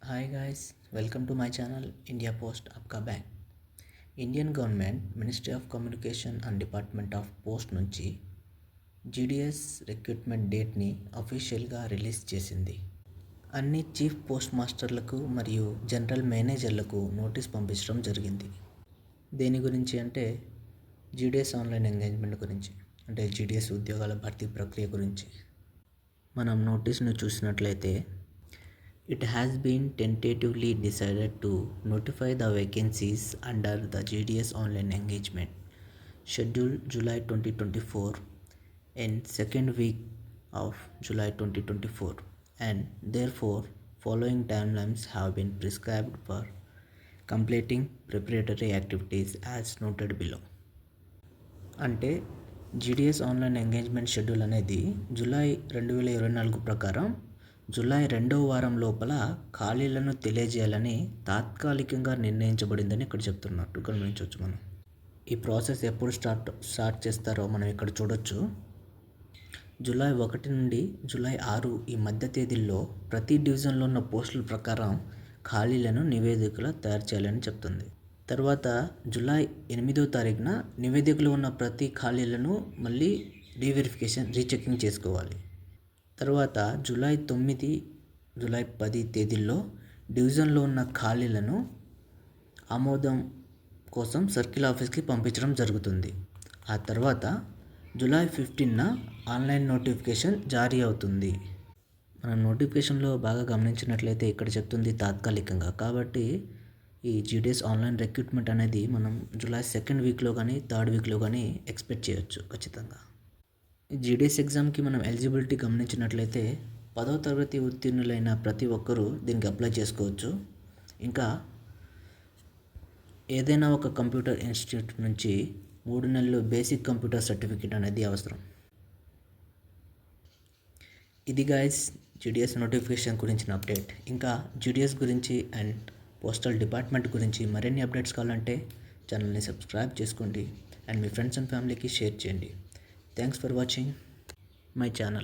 Hi guys, welcome to my channel India Post Apka Bank. Indian government ministry of communication and department of post నుంచి GDS recruitment డేట్ని అఫీషియల్గా release చేసింది. అన్ని chief post మాస్టర్లకు మరియు general మేనేజర్లకు notice పంపించడం జరిగింది. దేని గురించి అంటే జీడిఎస్ ఆన్లైన్ ఎంగేజ్మెంట్ గురించి, అంటే జీడిఎస్ ఉద్యోగాల భర్తీ ప్రక్రియ గురించి. మనం నోటీస్ను చూసినట్లయితే it has been tentatively decided to notify the vacancies under the GDS online engagement scheduled July 2024 in second week of July 2024, and therefore following timelines have been prescribed for completing preparatory activities as noted below. అంటే GDS online engagement schedule అనేది July 2024 ప్రకారం July 2వ వారం లోపల ఖాళీలను తెలియజేయాలని తాత్కాలికంగా నిర్ణయించబడిందని ఇక్కడ చెప్తున్నట్టు గమనించవచ్చు. మనం ఈ ప్రాసెస్ ఎప్పుడు స్టార్ట్ చేస్తారో మనం ఇక్కడ చూడొచ్చు. జూలై 1 నుండి జూలై 6 ఈ మధ్య తేదీల్లో ప్రతి డివిజన్లో ఉన్న పోస్టుల ప్రకారం ఖాళీలను నివేదికలు తయారు చేయాలని చెప్తుంది. తర్వాత జూలై 8వ తారీఖున నివేదికలో ఉన్న ప్రతి ఖాళీలను మళ్ళీ రీచెకింగ్ చేసుకోవాలి. తర్వాత జూలై 9, జూలై 10 తేదీల్లో డివిజన్లో ఉన్న ఖాళీలను ఆమోదం కోసం సర్కిల్ ఆఫీస్కి పంపించడం జరుగుతుంది. ఆ తర్వాత జూలై 15న ఆన్లైన్ నోటిఫికేషన్ జారీ అవుతుంది. మనం నోటిఫికేషన్లో బాగా గమనించినట్లయితే ఇక్కడ చెప్తుంది తాత్కాలికంగా, కాబట్టి ఈ జీడిఎస్ ఆన్లైన్ రిక్రూట్మెంట్ అనేది మనం జూలై 2nd వీక్లో కానీ 3rd వీక్లో కానీ ఎక్స్పెక్ట్ చేయొచ్చు ఖచ్చితంగా. జీడిఎస్ ఎగ్జామ్కి మనం ఎలిజిబిలిటీ గమనించినట్లయితే 10వ తరగతి ఉత్తీర్ణులైన ప్రతి ఒక్కరూ దీనికి అప్లై చేసుకోవచ్చు. ఇంకా ఏదైనా ఒక కంప్యూటర్ ఇన్స్టిట్యూట్ నుంచి 3 నెలలు బేసిక్ కంప్యూటర్ సర్టిఫికేట్ అనేది అవసరం. ఇది గైస్ జీడిఎస్ నోటిఫికేషన్ గురించిన అప్డేట్. ఇంకా జీడిఎస్ గురించి అండ్ పోస్టల్ డిపార్ట్మెంట్ గురించి మరిన్ని అప్డేట్స్ కావాలంటే ఛానల్ని సబ్స్క్రైబ్ చేసుకోండి అండ్ మీ ఫ్రెండ్స్ అండ్ ఫ్యామిలీకి షేర్ చేయండి. Thanks for watching my channel.